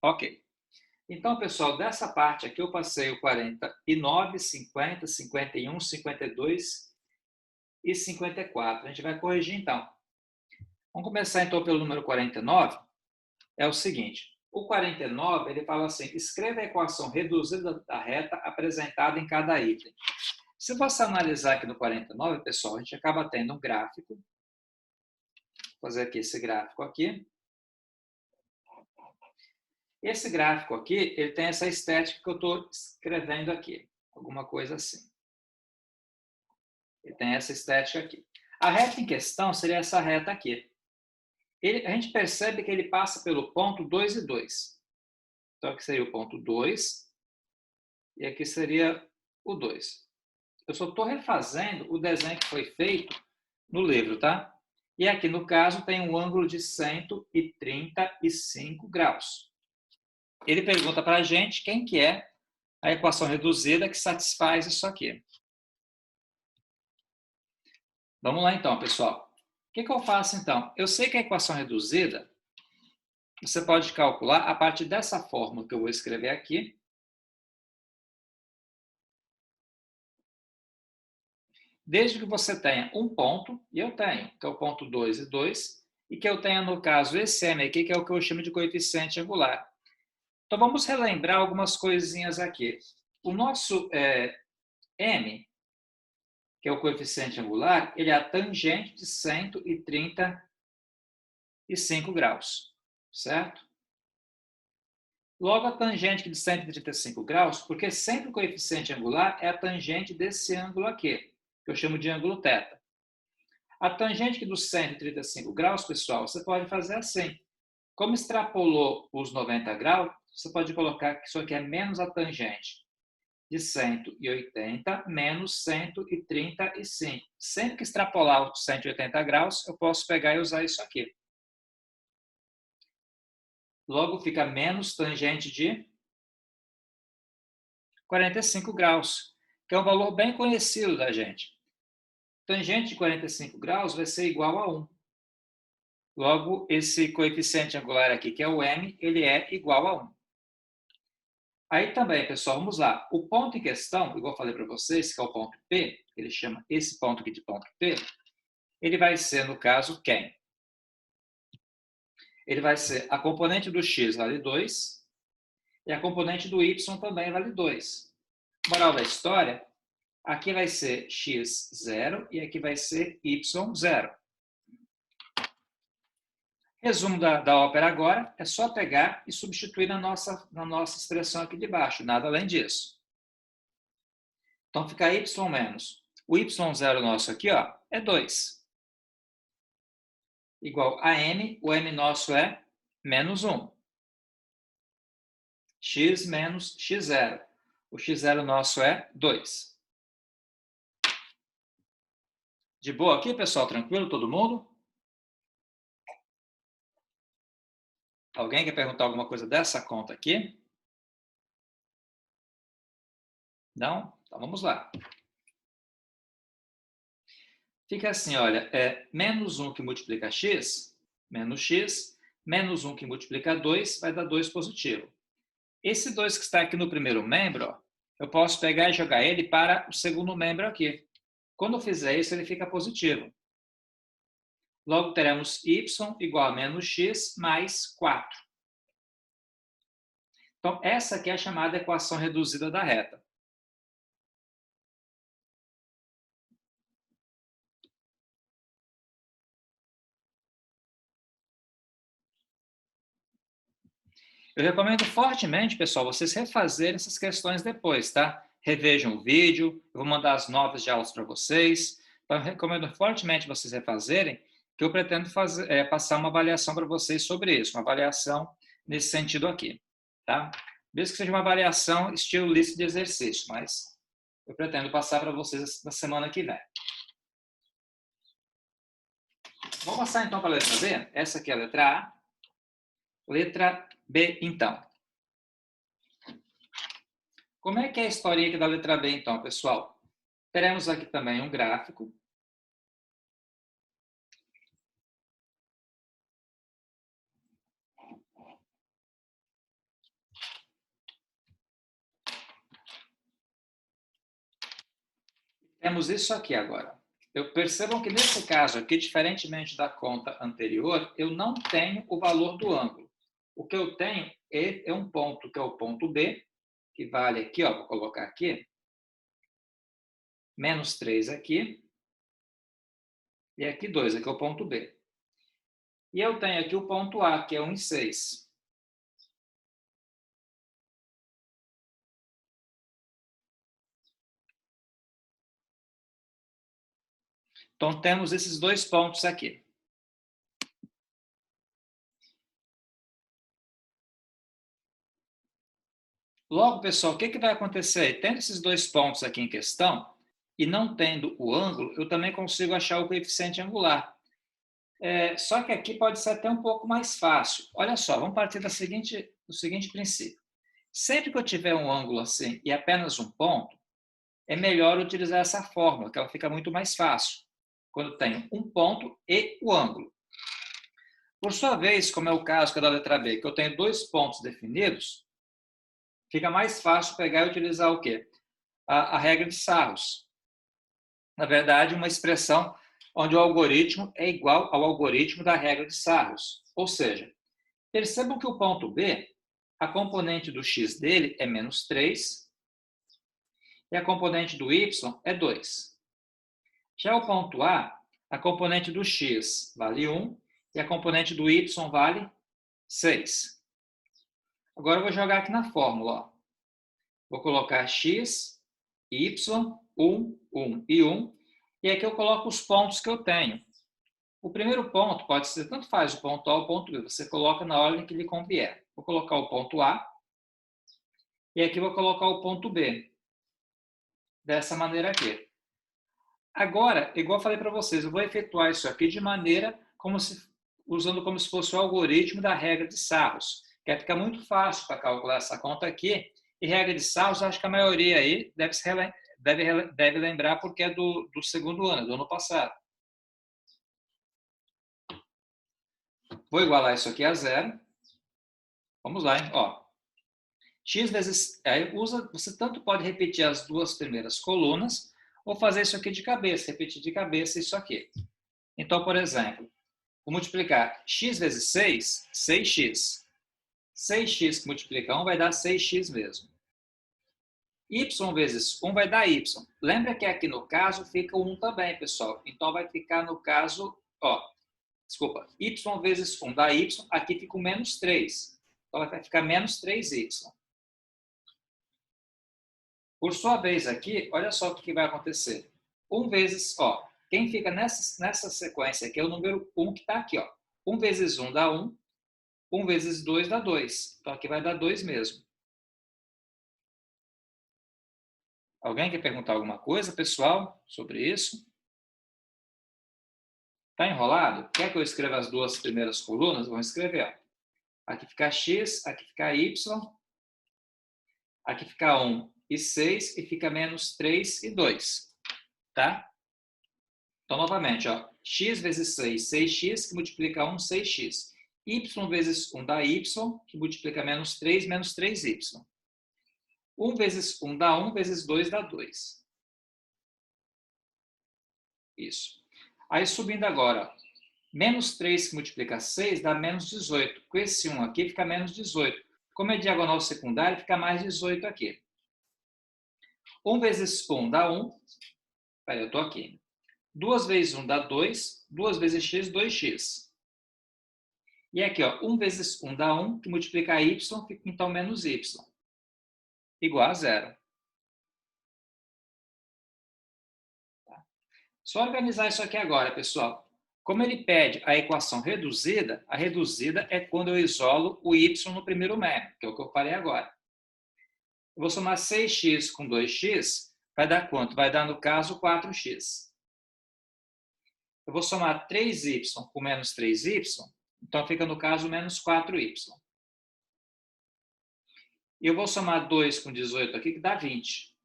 Ok. Então, pessoal, dessa parte aqui eu passei o 49, 50, 51, 52 e 54. A gente vai corrigir então. Vamos começar então pelo número 49. É o seguinte, o 49, ele fala assim, escreva a equação reduzida da reta apresentada em cada item. Se você analisar aqui no 49, pessoal, a gente acaba tendo um gráfico. Vou fazer aqui esse gráfico aqui. Esse gráfico aqui, ele tem essa estética que eu estou escrevendo aqui. Alguma coisa assim. Ele tem essa estética aqui. A reta em questão seria essa reta aqui. A gente percebe que ele passa pelo ponto 2 e 2. Então, aqui seria o ponto 2 e aqui seria o 2. Eu só estou refazendo o desenho que foi feito no livro, tá? E aqui, no caso, tem um ângulo de 135 graus. Ele pergunta para a gente quem que é a equação reduzida que satisfaz isso aqui. Vamos lá então, pessoal. O que eu faço então? Eu sei que a equação reduzida, você pode calcular a partir dessa fórmula que eu vou escrever aqui. Desde que você tenha um ponto, e eu tenho, que é o ponto 2 e 2, e que eu tenha, no caso, esse m aqui, que é o que eu chamo de coeficiente angular. Então, vamos relembrar algumas coisinhas aqui. O nosso m, que é o coeficiente angular, ele é a tangente de 135 graus, certo? Logo, a tangente de 135 graus, porque sempre o coeficiente angular é a tangente desse ângulo aqui, que eu chamo de ângulo θ. A tangente dos 135 graus, pessoal, você pode fazer assim. Como extrapolou os 90 graus, você pode colocar que isso aqui é menos a tangente de 180 menos 135. Sempre que extrapolar os 180 graus, eu posso pegar e usar isso aqui. Logo, fica menos tangente de 45 graus, que é um valor bem conhecido da gente. Tangente de 45 graus vai ser igual a 1. Logo, esse coeficiente angular aqui, que é o m, ele é igual a 1. Aí também, pessoal, vamos lá. O ponto em questão, igual eu falei para vocês, que é o ponto P, ele chama esse ponto aqui de ponto P, ele vai ser, no caso, quem? Ele vai ser a componente do x vale 2 e a componente do y também vale 2. Moral da história, aqui vai ser x 0 e aqui vai ser y 0. Resumo da ópera agora é só pegar e substituir na nossa expressão aqui de baixo, nada além disso. Então fica y menos o y0 nosso aqui, ó, é 2. Igual a m, o m nosso é menos 1. X menos x0. O x0 nosso é 2. De boa aqui, pessoal? Tranquilo, todo mundo? Alguém quer perguntar alguma coisa dessa conta aqui? Não? Então vamos lá. Fica assim, olha, menos 1 que multiplica x, menos x, menos 1 que multiplica 2, vai dar 2 positivo. Esse 2 que está aqui no primeiro membro, ó, eu posso pegar e jogar ele para o segundo membro aqui. Quando eu fizer isso, ele fica positivo. Logo, teremos y igual a menos x mais 4. Então, essa aqui é a chamada equação reduzida da reta. Eu recomendo fortemente, pessoal, vocês refazerem essas questões depois, tá? Revejam o vídeo, eu vou mandar as notas de aulas para vocês. Então, eu recomendo fortemente vocês refazerem, que eu pretendo passar uma avaliação para vocês sobre isso, uma avaliação nesse sentido aqui, tá? Mesmo que seja uma avaliação estilo lista de exercício, mas eu pretendo passar para vocês na semana que vem. Vamos passar então para a letra B? Essa aqui é a letra A. Letra B, então. Como é que é a historinha aqui da letra B, então, pessoal? Teremos aqui também um gráfico. temos isso aqui agora. Percebam que nesse caso aqui, diferentemente da conta anterior, eu não tenho o valor do ângulo. O que eu tenho é um ponto, que é o ponto B, que vale aqui, ó, vou colocar aqui, menos 3 aqui, e aqui 2, aqui é o ponto B. E eu tenho aqui o ponto A, que é 1,6. Então, temos esses dois pontos aqui. Logo, pessoal, o que vai acontecer? Tendo esses dois pontos aqui em questão, e não tendo o ângulo, eu também consigo achar o coeficiente angular. Só que aqui pode ser até um pouco mais fácil. Olha só, vamos partir do seguinte princípio. Sempre que eu tiver um ângulo assim e apenas um ponto, é melhor utilizar essa fórmula, que ela fica muito mais fácil, quando eu tenho um ponto e o ângulo. Por sua vez, como é o caso que é da letra B, que eu tenho dois pontos definidos, fica mais fácil pegar e utilizar o quê? A regra de Sarros. Na verdade, uma expressão onde o algoritmo é igual ao algoritmo da regra de Sarros. Ou seja, percebam que o ponto B, a componente do x dele é menos 3 e a componente do y é 2. Já o ponto a componente do x vale 1 e a componente do y vale 6. Agora eu vou jogar aqui na fórmula. Ó. Vou colocar x, y, 1, 1 e 1. E aqui eu coloco os pontos que eu tenho. O primeiro ponto pode ser, tanto faz o ponto A ou o ponto B, você coloca na ordem que lhe convier. Vou colocar o ponto A e aqui vou colocar o ponto B. Dessa maneira aqui. Agora, igual eu falei para vocês, eu vou efetuar isso aqui de maneira usando como se fosse o algoritmo da regra de Sarros. Que fica muito fácil para calcular essa conta aqui. E regra de Sarros, acho que a maioria aí deve lembrar porque é do segundo ano, do ano passado. Vou igualar isso aqui a zero. Vamos lá, hein? Ó, x vezes... Aí você tanto pode repetir as duas primeiras colunas ou fazer isso aqui de cabeça, repetir de cabeça isso aqui. Então, por exemplo, vou multiplicar x vezes 6, 6x. 6x que multiplica 1 vai dar 6x mesmo. Y vezes 1 vai dar y. Lembra que aqui no caso fica o 1 também, pessoal. Então, vai ficar no caso... Ó, desculpa, y vezes 1 dá y, aqui fica o menos 3. Então, vai ficar menos 3y. Por sua vez aqui, olha só o que vai acontecer. 1 vezes, ó, quem fica nessa sequência aqui é o número 1 que está aqui, ó. 1 vezes 1 dá 1, 1 vezes 2 dá 2. Então, aqui vai dar 2 mesmo. Alguém quer perguntar alguma coisa, pessoal, sobre isso? Está enrolado? Quer que eu escreva as duas primeiras colunas? Vamos escrever. Ó. Aqui fica x, aqui fica y, aqui fica 1 e 6, e fica menos 3 e 2. Tá? Então, novamente, ó, x vezes 6, 6x, que multiplica 1, 6x. Y vezes 1 dá y, que multiplica menos 3y. 1 vezes 1 dá 1, vezes 2 dá 2. Isso. Aí, subindo agora, ó, menos 3 que multiplica 6 dá menos 18. Com esse 1 aqui fica menos 18. Como é diagonal secundária, fica mais 18 aqui. 1 vezes 1 dá 1. Peraí, eu estou aqui. 2 vezes 1 dá 2. 2 vezes x, 2x. E aqui, ó, 1 vezes 1 dá 1, que multiplica y, fica então menos y. Igual a zero. Tá? Só organizar isso aqui agora, pessoal. Como ele pede a equação reduzida, a reduzida é quando eu isolo o y no primeiro método, que é o que eu falei agora. Eu vou somar 6x com 2x, vai dar quanto? Vai dar, no caso, 4x. Eu vou somar 3y com menos 3y, então fica, no caso, menos 4y. E eu vou somar 2 com 18 aqui, que dá 20.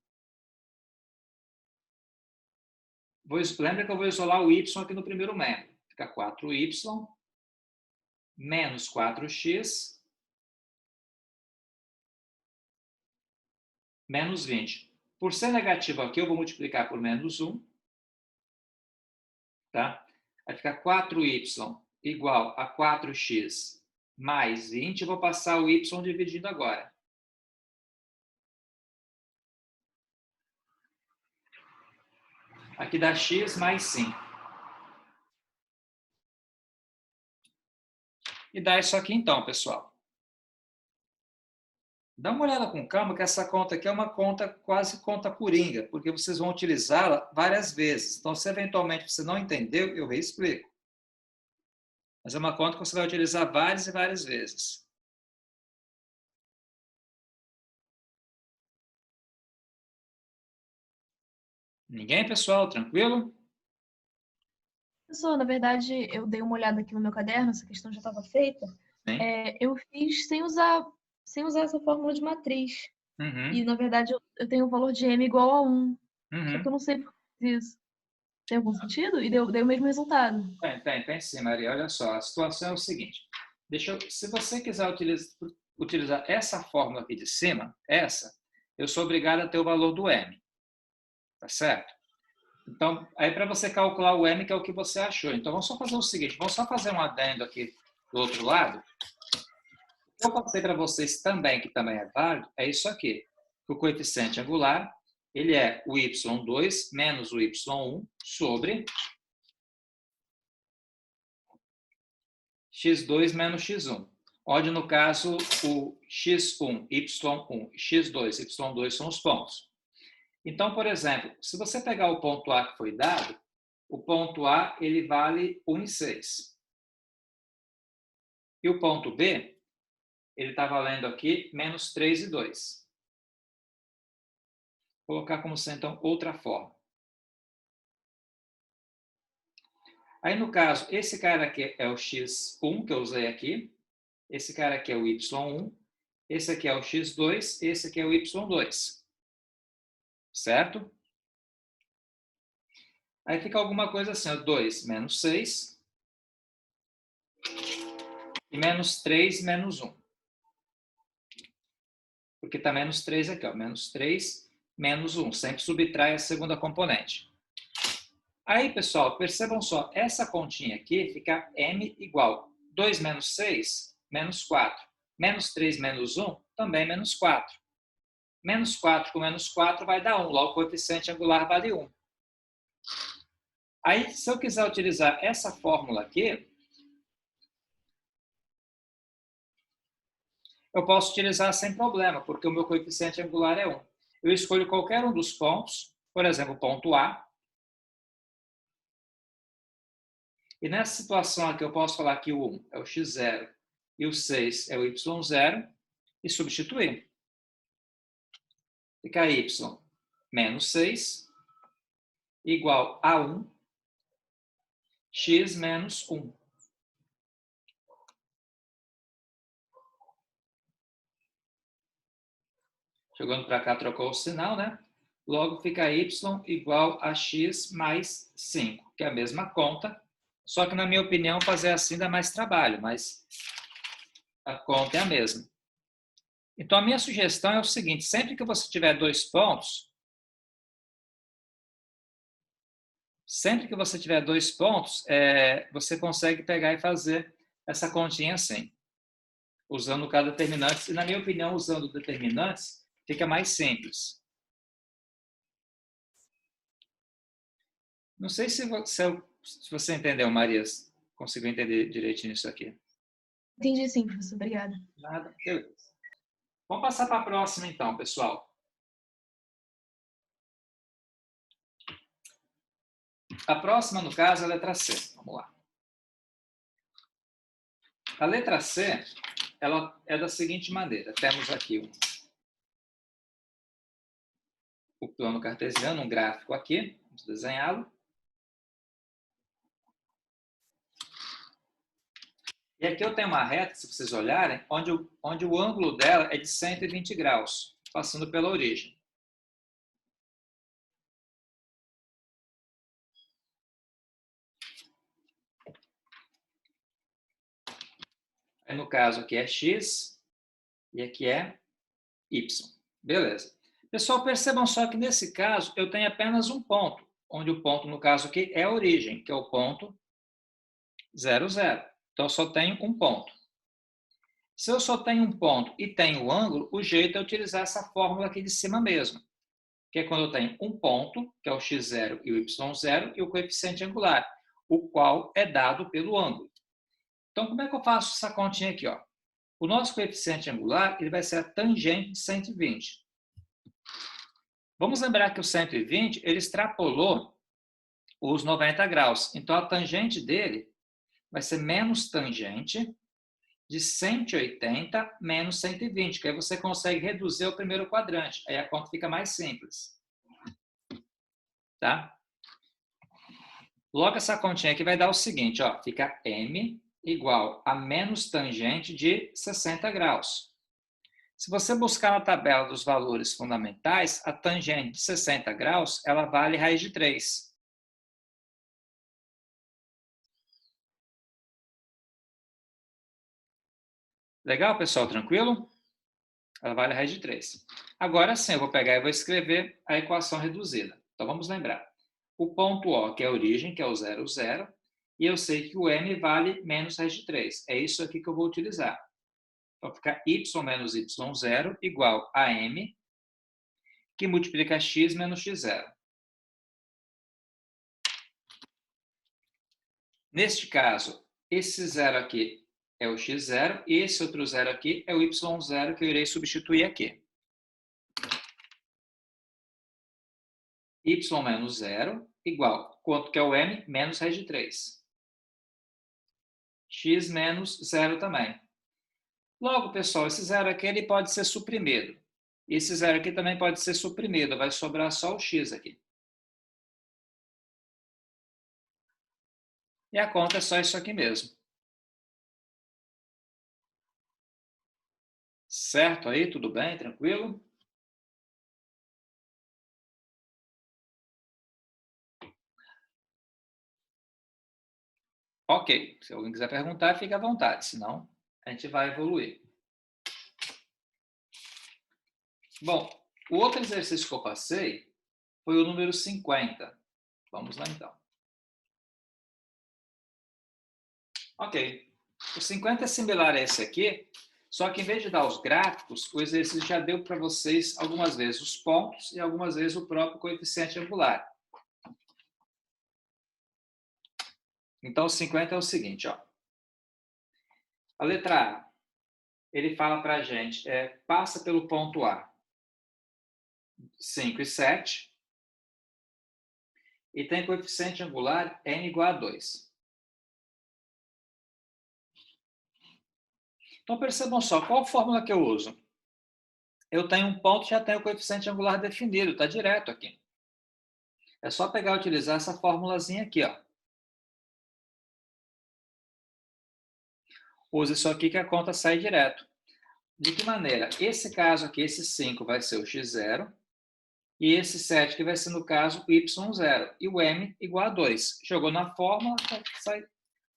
Lembra que eu vou isolar o y aqui no primeiro método. Fica 4y menos 4x menos 20. Por ser negativo aqui, eu vou multiplicar por menos 1. Tá? Vai ficar 4y igual a 4x mais 20. Eu vou passar o y dividindo agora. Aqui dá x mais 5. E dá isso aqui então, pessoal. Dá uma olhada com calma que essa conta aqui é uma conta quase conta coringa, porque vocês vão utilizá-la várias vezes. Então, se eventualmente você não entendeu, eu reexplico. Mas é uma conta que você vai utilizar várias e várias vezes. Ninguém, pessoal? Tranquilo? Professor, na verdade, eu dei uma olhada aqui no meu caderno, essa questão já estava feita. Sim. Eu fiz sem usar essa fórmula de matriz. Uhum. E, na verdade, eu tenho o valor de m igual a 1. Só que Uhum. eu não sei por que isso. Tem algum sentido? E deu o mesmo resultado. Tem sim, Maria. Olha só, a situação é o seguinte. Se você quiser utilizar essa fórmula aqui de cima, eu sou obrigado a ter o valor do m. Tá certo? Então, aí para você calcular o m, que é o que você achou. Então, vamos só fazer o seguinte, vamos só fazer um adendo aqui do outro lado. O que eu passei para vocês também, que também é válido, é isso aqui. O coeficiente angular, ele é o y2 menos o y1 sobre x2 menos x1. Onde, no caso, o x1, y1, x2, y2 são os pontos. Então, por exemplo, se você pegar o ponto A que foi dado, o ponto A ele vale 1,6. E o ponto B, ele está valendo aqui menos 3,2. Vou colocar como sendo, então, outra forma. Aí, no caso, esse cara aqui é o x1 que eu usei aqui. Esse cara aqui é o y1. Esse aqui é o x2. Esse aqui é o y2. Certo? Aí fica alguma coisa assim, ó, 2 menos 6 e menos 3 menos 1. Porque está menos 3 aqui, ó, menos 3 menos 1. Sempre subtrai a segunda componente. Aí, pessoal, percebam só, essa continha aqui fica m igual 2 menos 6, menos 4. Menos 3 menos 1, também menos 4. Menos 4 com menos 4 vai dar 1, logo o coeficiente angular vale 1. Aí, se eu quiser utilizar essa fórmula aqui, eu posso utilizar sem problema, porque o meu coeficiente angular é 1. Eu escolho qualquer um dos pontos, por exemplo, o ponto A. E nessa situação aqui, eu posso falar que o 1 é o x0 e o 6 é o y0 e substituir. Fica y menos 6 igual a 1, x menos 1. Jogando para cá, trocou o sinal, né? Logo fica y igual a x mais 5, que é a mesma conta, só que, na minha opinião, fazer assim dá mais trabalho, mas a conta é a mesma. Então, a minha sugestão é o seguinte, sempre que você tiver dois pontos, você consegue pegar e fazer essa continha assim, usando cada determinante, e, na minha opinião, usando determinantes, fica mais simples. Não sei se você entendeu, Maria, conseguiu entender direitinho isso aqui. Entendi sim, professor. Obrigada. Nada, beleza. Vamos passar para a próxima, então, pessoal. A próxima, no caso, é a letra C. Vamos lá. A letra C, ela é da seguinte maneira. Temos aqui o plano cartesiano, um gráfico aqui. Vamos desenhá-lo. E aqui eu tenho uma reta, se vocês olharem, onde o ângulo dela é de 120 graus, passando pela origem. Aí, no caso, aqui é x e aqui é y. Beleza. Pessoal, percebam só que nesse caso eu tenho apenas um ponto, onde o ponto, no caso aqui, é a origem, que é o ponto 0, 0. Então, eu só tenho um ponto. Se eu só tenho um ponto e tenho o ângulo, o jeito é utilizar essa fórmula aqui de cima mesmo, que é quando eu tenho um ponto, que é o x0 e o y0, e o coeficiente angular, o qual é dado pelo ângulo. Então, como é que eu faço essa continha aqui? Ó? O nosso coeficiente angular ele vai ser a tangente de 120. Vamos lembrar que o 120 ele extrapolou os 90 graus. Então, a tangente dele vai ser menos tangente de 180 menos 120, que aí você consegue reduzir o primeiro quadrante. Aí a conta fica mais simples. Tá? Logo, essa continha aqui vai dar o seguinte, ó, fica m igual a menos tangente de 60 graus. Se você buscar na tabela dos valores fundamentais, a tangente de 60 graus, ela vale raiz de 3. Legal, pessoal? Tranquilo? Ela vale raiz de 3. Agora sim, eu vou pegar e vou escrever a equação reduzida. Então, vamos lembrar. O ponto O, que é a origem, que é o 0, 0, e eu sei que o m vale menos raiz de 3. É isso aqui que eu vou utilizar. Então, fica y menos y0 igual a m, que multiplica x menos x0. Neste caso, esse 0 aqui é o x0 e esse outro 0 aqui é o y0 que eu irei substituir aqui. Y menos 0 igual, quanto que é o m? Menos raiz de 3. X menos 0 também. Logo, pessoal, esse 0 aqui ele pode ser suprimido. Esse 0 aqui também pode ser suprimido, vai sobrar só o x aqui. E a conta é só isso aqui mesmo. Certo aí? Tudo bem? Tranquilo? Ok. Se alguém quiser perguntar, fique à vontade. Senão, a gente vai evoluir. Bom, o outro exercício que eu passei foi o número 50. Vamos lá, então. Ok. O 50 é similar a esse aqui, só que em vez de dar os gráficos, o exercício já deu para vocês algumas vezes os pontos e algumas vezes o próprio coeficiente angular. Então, o 50 é o seguinte, ó. A letra A, ele fala para a gente, passa pelo ponto A, 5 e 7, e tem coeficiente angular n igual a 2. Então, percebam só, qual fórmula que eu uso? Eu tenho um ponto e já tenho o coeficiente angular definido, está direto aqui. É só pegar e utilizar essa formulazinha aqui, ó. Usa isso aqui que a conta sai direto. De que maneira? Esse caso aqui, esse 5 vai ser o x0, e esse 7 que vai ser, no caso, o y0, e o m igual a 2. Jogou na fórmula,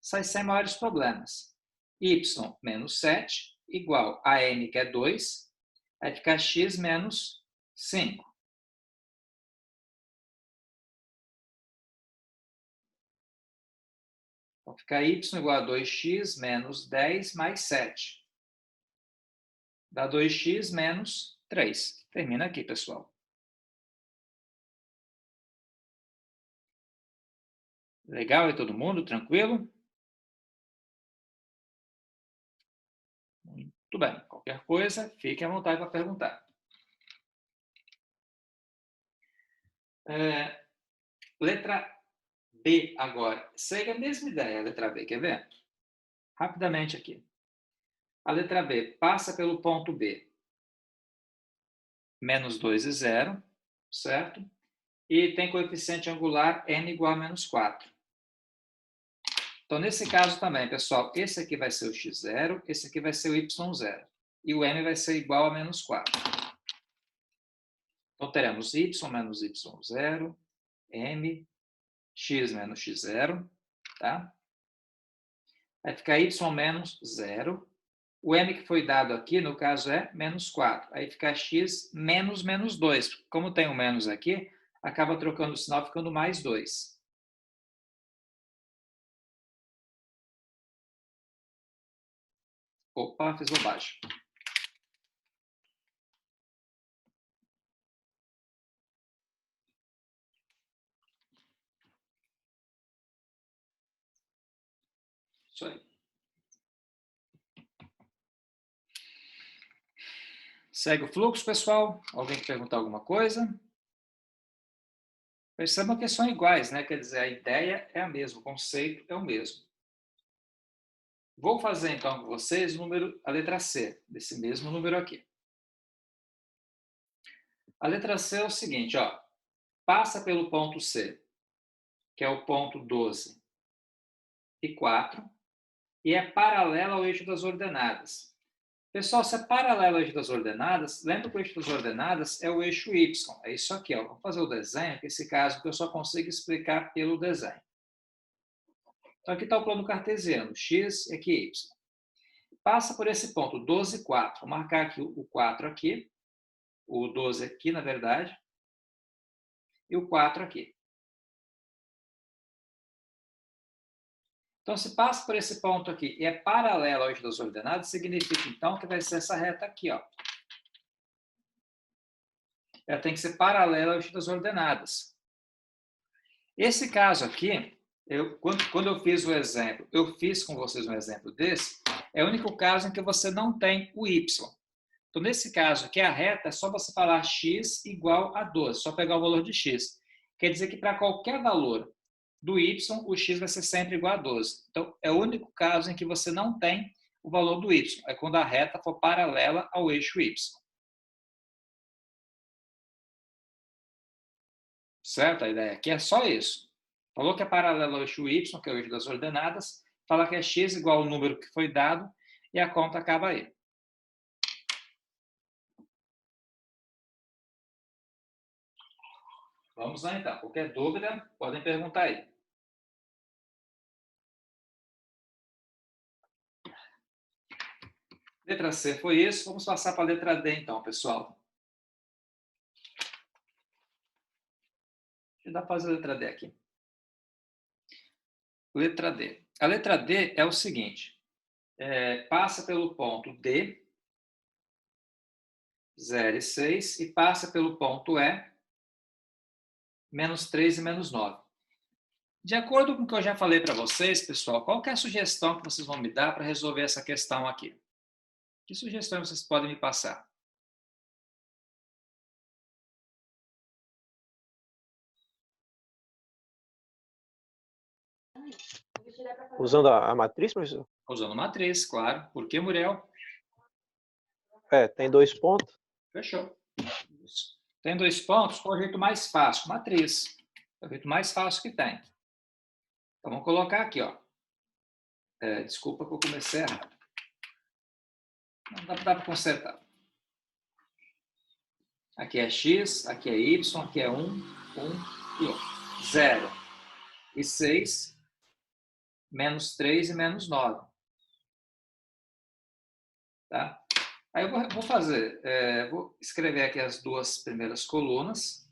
sai sem maiores problemas. Y menos 7 igual a m, que é 2, vai ficar x menos 5. Então, fica y igual a 2x menos 10 mais 7. Dá 2x menos 3. Termina aqui, pessoal. Legal? E todo mundo? Tranquilo? Muito bem. Qualquer coisa, fique à vontade para perguntar. Letra B agora. Segue a mesma ideia, a letra B. Quer ver? Rapidamente aqui. A letra B passa pelo ponto B. Menos 2 e 0, certo? E tem coeficiente angular n igual a menos 4. Então, nesse caso também, pessoal, esse aqui vai ser o x0, esse aqui vai ser o y0. E o m vai ser igual a menos 4. Então, teremos y menos y0, m, x menos x0, tá? Vai ficar y menos 0, O m que foi dado aqui, no caso, é menos 4. Aí fica x menos menos 2. Como tem um menos aqui, acaba trocando o sinal, ficando mais 2. Opa, fiz bobagem. Isso aí. Segue o fluxo, pessoal. Alguém quer perguntar alguma coisa? Percebam que são iguais, né? Quer dizer, a ideia é a mesma, o conceito é o mesmo. Vou fazer, então, com vocês a letra C, desse mesmo número aqui. A letra C é o seguinte, ó. Passa pelo ponto C, que é o ponto 12 e 4, e é paralela ao eixo das ordenadas. Pessoal, se é paralelo ao eixo das ordenadas, lembra que o eixo das ordenadas é o eixo Y. É isso aqui, ó. Vamos fazer o desenho, que esse caso que eu só consigo explicar pelo desenho. Então, aqui está o plano cartesiano, x e aqui y. Passa por esse ponto, 12 e 4. Vou marcar aqui o 4 aqui, o 12 aqui, na verdade, e o 4 aqui. Então, se passa por esse ponto aqui e é paralelo ao eixo das ordenadas, significa, então, que vai ser essa reta aqui, ó. Ela tem que ser paralela ao eixo das ordenadas. Esse caso aqui, quando eu fiz o exemplo, eu fiz com vocês um exemplo desse, é o único caso em que você não tem o y. Então, nesse caso aqui, a reta é só você falar x igual a 12, só pegar o valor de x. Quer dizer que para qualquer valor do y, o x vai ser sempre igual a 12. Então, é o único caso em que você não tem o valor do y. É quando a reta for paralela ao eixo y. Certo? A ideia aqui é só isso. Falou que é paralelo ao eixo y, que é o eixo das ordenadas, fala que é x igual ao número que foi dado, e a conta acaba aí. Vamos lá, então. Qualquer dúvida, podem perguntar aí. Letra C foi isso. Vamos passar para a letra D, então, pessoal. Deixa eu dar para fazer a letra D aqui. Letra D. A letra D é o seguinte. Passa pelo ponto D, 0 e 6, e passa pelo ponto E, menos 3 e menos 9. De acordo com o que eu já falei para vocês, pessoal, qual que é a sugestão que vocês vão me dar para resolver essa questão aqui? Que sugestões vocês podem me passar? Usando a matriz, professor? Usando matriz, claro. Por que, Muriel? Tem 2 pontos. Fechou. Isso. Tem 2 pontos, qual é o jeito mais fácil? Matriz. É o jeito mais fácil que tem. Então, vamos colocar aqui, ó. Desculpa que eu comecei errado. Não dá para consertar. Aqui é x, aqui é y, aqui é 1, 1 e 1. 0 e 6, menos 3 e menos 9. Tá? Aí eu vou fazer, vou escrever aqui as duas primeiras colunas.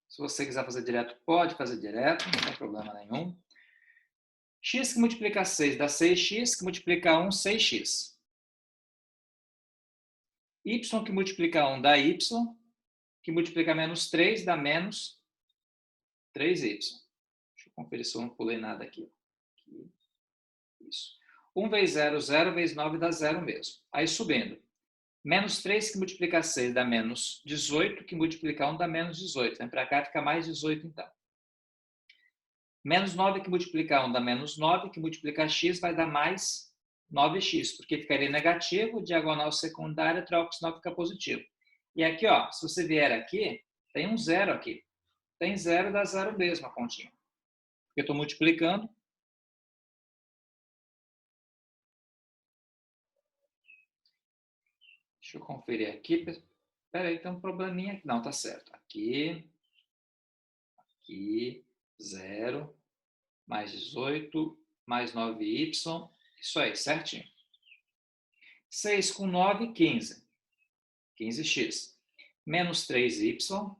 Se você quiser fazer direto, pode fazer direto, não tem problema nenhum. X que multiplica 6 dá 6x, que multiplica 1, 6x. Y que multiplica 1 dá y, que multiplica menos 3 dá menos 3y. Deixa eu conferir se eu não pulei nada aqui. Isso. 1 vezes 0, 0 vezes 9 dá 0 mesmo. Aí subindo. Menos 3 que multiplica 6 dá menos 18, que multiplica 1 dá menos 18. Vem para cá, fica mais 18 então. Menos 9 que multiplica 1 dá menos 9, que multiplica x vai dar mais 9x, porque ficaria negativo, diagonal secundária, troca o sinal, fica positivo. E aqui, ó, se você vier aqui, tem um 0 aqui. Tem 0, dá 0 mesmo a continha. Porque eu estou multiplicando. Deixa eu conferir aqui. Espera aí, tem um probleminha aqui. Não, tá certo. Aqui, 0, mais 18, mais 9y, Isso aí, certinho. 6 com 9, 15. 15x. Menos 3y.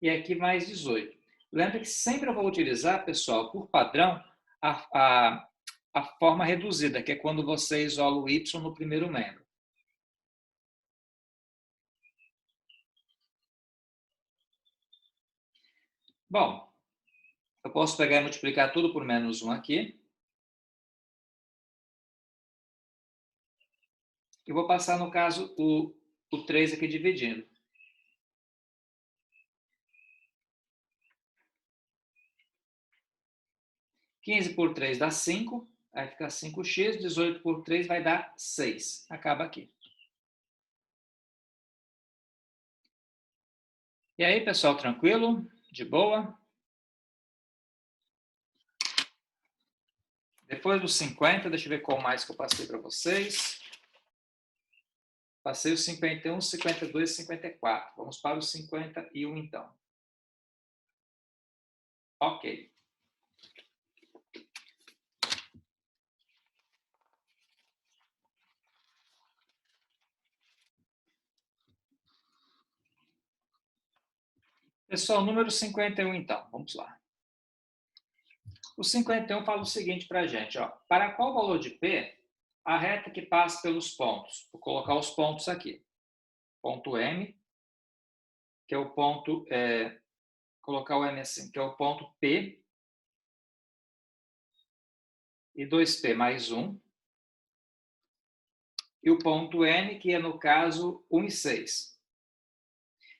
E aqui mais 18. Lembra que sempre eu vou utilizar, pessoal, por padrão, a forma reduzida, que é quando você isola o y no primeiro membro. Bom, eu posso pegar e multiplicar tudo por menos 1 aqui. E vou passar, no caso, o 3 aqui dividindo. (15 por 3 dá 5, vai ficar 5x, 18 por 3 vai dar 6. Acaba aqui. E aí, pessoal, tranquilo? De boa? Depois dos 50, deixa eu ver qual mais que eu passei para vocês. Passei os 51, 52 e 54. Vamos para os 51, então. Ok. Pessoal, número 51, então. Vamos lá. O 51 fala o seguinte para a gente. Ó, para qual valor de P, a reta que passa pelos pontos? Vou colocar os pontos aqui. Ponto M, que é o ponto... colocar o M assim, que é o ponto P. E 2P mais 1. E o ponto N, que é, no caso, 1 e 6.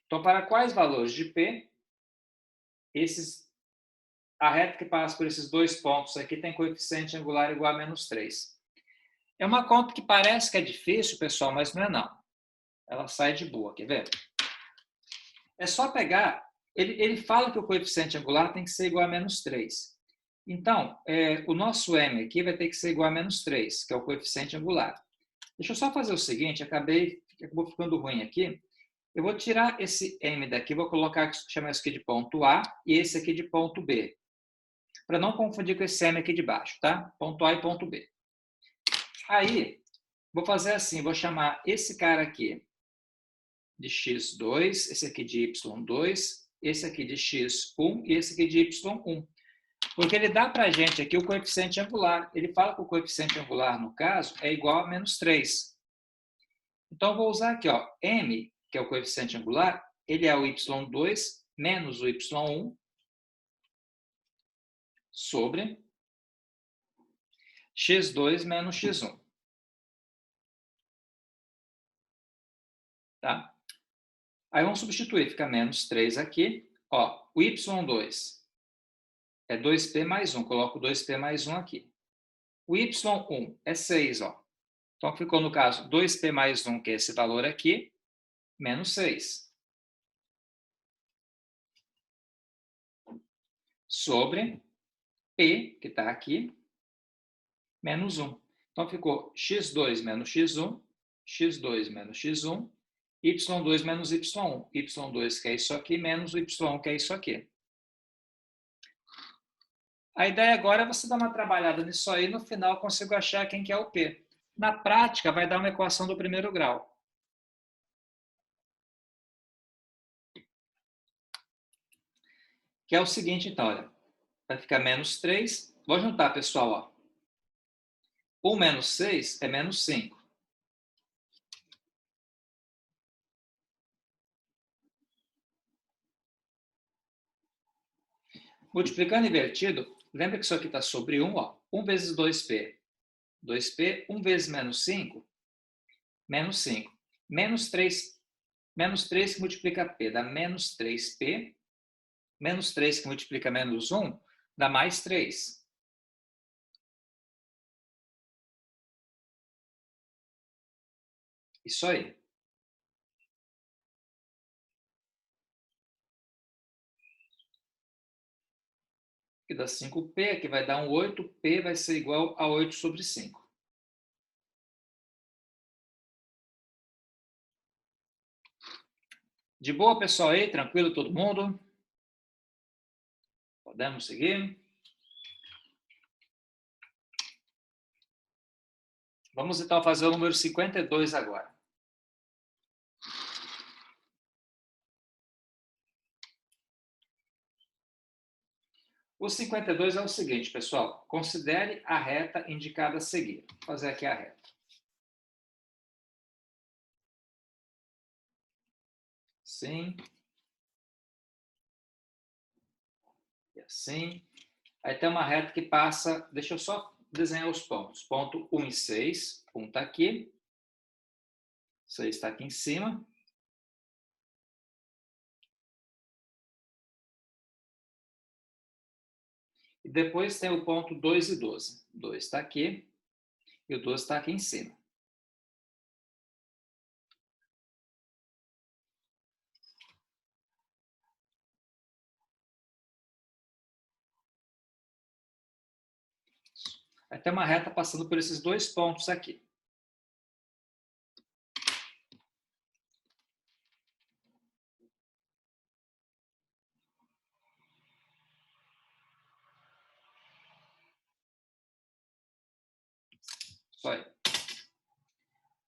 Então, para quais valores de P, a reta que passa por esses dois pontos aqui tem coeficiente angular igual a menos 3. É uma conta que parece que é difícil, pessoal, mas não é não. Ela sai de boa, quer ver? É só pegar... Ele fala que o coeficiente angular tem que ser igual a menos 3. Então, o nosso M aqui vai ter que ser igual a menos 3, que é o coeficiente angular. Deixa eu só fazer o seguinte, acabou ficando ruim aqui. Eu vou tirar esse M daqui, vou colocar, chamar isso aqui de ponto A e esse aqui de ponto B. Para não confundir com esse M aqui de baixo, tá? Ponto A e ponto B. Aí, vou fazer assim, vou chamar esse cara aqui de x2, esse aqui de y2, esse aqui de x1 e esse aqui de y1. Porque ele dá para a gente aqui o coeficiente angular. Ele fala que o coeficiente angular, no caso, é igual a menos 3. Então, eu vou usar aqui, ó, M, que é o coeficiente angular, ele é o y2 menos o y1 sobre x2 menos x1. Tá? Aí vamos substituir, fica menos 3 aqui. Ó, o y2 é 2p mais 1, coloco 2p mais 1 aqui. O y1 é 6, ó. Então, ficou, no caso, 2p mais 1, que é esse valor aqui, menos 6. Sobre P, que está aqui, menos 1. Então, ficou x2 menos x1, x2 menos x1, y2 menos y1. y2, que é isso aqui, menos o y1, que é isso aqui. A ideia agora é você dar uma trabalhada nisso aí, no final eu consigo achar quem que é o P. Na prática, vai dar uma equação do primeiro grau. Que é o seguinte, então, olha. Vai ficar menos 3. Vou juntar, pessoal, ó. 1 menos 6 é menos 5. Multiplicando invertido, lembra que isso aqui está sobre 1, ó. 1 vezes 2p. 2p, 1 vezes menos 5, menos 5. Menos 3 que multiplica p dá menos 3p. Menos 3 que multiplica menos 1 dá mais 3. Isso aí. Aqui dá 5p, aqui vai dar um 8, p vai ser igual a 8 sobre 5. De boa, pessoal, aí? Tranquilo todo mundo? Podemos seguir? Vamos então fazer o número 52 agora. O 52 é o seguinte, pessoal. Considere a reta indicada a seguir. Vou fazer aqui a reta. Assim. E assim. Aí tem uma reta que passa... Deixa eu só desenhar os pontos. Ponto 1 e 6. 1 está aqui. 6 está aqui em cima. E depois tem o ponto 2 e 12. 2 está aqui. E o 12 está aqui em cima. Aí tem uma reta passando por esses dois pontos aqui. Só aí.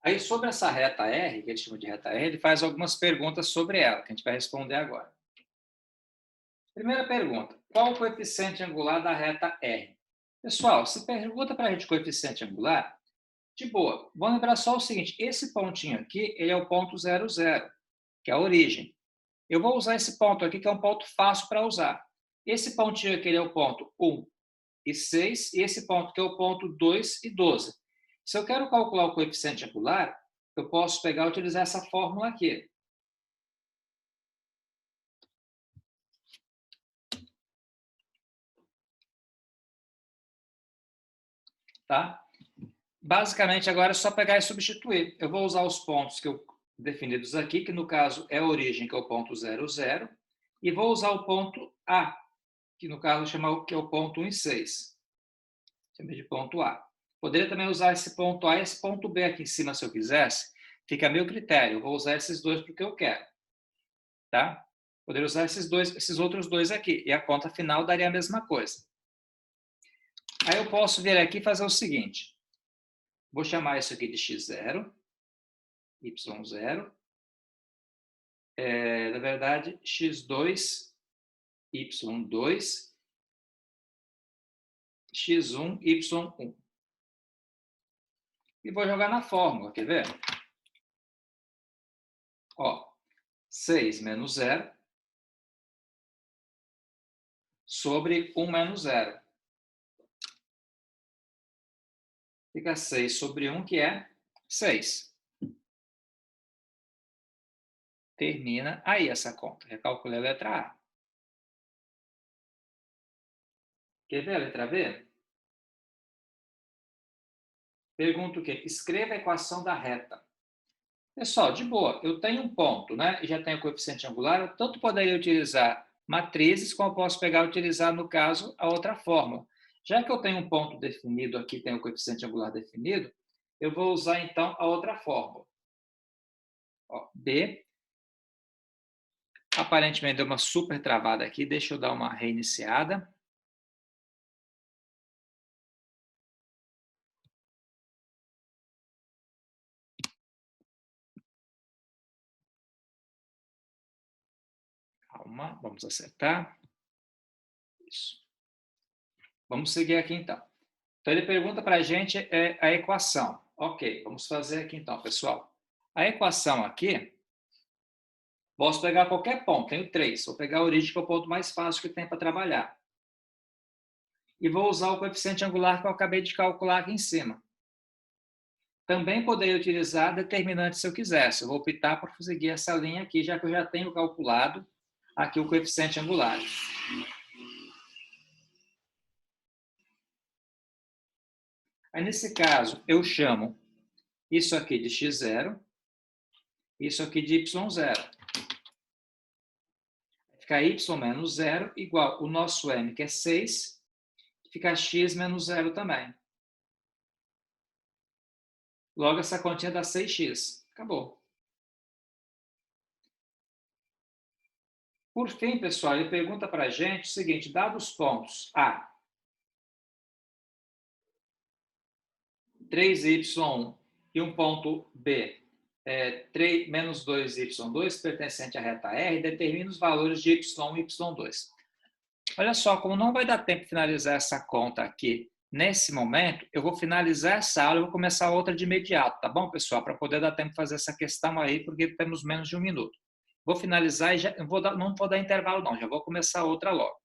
Aí, sobre essa reta R, que ele chama de reta R, ele faz algumas perguntas sobre ela, que a gente vai responder agora. Primeira pergunta, qual o coeficiente angular da reta R? Pessoal, se pergunta para a gente coeficiente angular, de boa. Vamos lembrar só o seguinte, esse pontinho aqui, ele é o ponto 0, 0, que é a origem. Eu vou usar esse ponto aqui, que é um ponto fácil para usar. Esse pontinho aqui, ele é o ponto 1 e 6, e esse ponto que é o ponto 2 e 12. Se eu quero calcular o coeficiente angular, eu posso pegar e utilizar essa fórmula aqui. Tá? Basicamente, agora é só pegar e substituir. Eu vou usar os pontos que eu definidos aqui, que no caso é a origem, que é o ponto 0, 0, e vou usar o ponto A, que no caso chama que é o ponto 1 e 6. Chama de ponto A. Poderia também usar esse ponto A e esse ponto B aqui em cima, se eu quisesse. Fica a meu critério. Eu vou usar esses dois porque eu quero. Tá? Poderia usar esses outros dois aqui. E a conta final daria a mesma coisa. Aí eu posso vir aqui e fazer o seguinte. Vou chamar isso aqui de x0, y0. Na verdade, x2, y2, x1, y1. E vou jogar na fórmula, quer ver? Ó, 6 menos 0 sobre 1 menos 0. Fica 6 sobre 1, que é 6. Termina aí essa conta. Recalculei a letra A. Quer ver a letra B? Pergunta o quê? Escreva a equação da reta. Pessoal, de boa, eu tenho um ponto, né? E já tenho coeficiente angular, eu tanto poderia utilizar matrizes, como eu posso pegar e utilizar, no caso, a outra fórmula. Já que eu tenho um ponto definido aqui, tenho o coeficiente angular definido, eu vou usar, então, a outra fórmula. Ó, B. Aparentemente deu uma super travada aqui, deixa eu dar uma reiniciada. Calma, vamos acertar. Isso. Vamos seguir aqui, então. Então, ele pergunta para a gente a equação. Ok, vamos fazer aqui, então, pessoal. A equação aqui, posso pegar qualquer ponto, tenho 3. Vou pegar a origem, que é o ponto mais fácil que tem para trabalhar. E vou usar o coeficiente angular que eu acabei de calcular aqui em cima. Também poderia utilizar determinante se eu quisesse. Eu vou optar por seguir essa linha aqui, já que eu já tenho calculado aqui o coeficiente angular. Aí, nesse caso, eu chamo isso aqui de x0, isso aqui de y0. Fica y menos 0 igual o nosso m, que é 6, fica x menos 0 também. Logo, essa continha dá 6x. Acabou. Por fim, pessoal, ele pergunta para a gente o seguinte, dados os pontos A, 3y1 e um ponto B, menos 2y2, pertencente à reta R, determina os valores de y1 e y2. Olha só, como não vai dar tempo de finalizar essa conta aqui nesse momento, eu vou finalizar essa aula e vou começar outra de imediato, tá bom, pessoal? Para poder dar tempo de fazer essa questão aí, porque temos menos de 1 minuto. Vou finalizar e já, não vou dar intervalo não, já vou começar outra logo.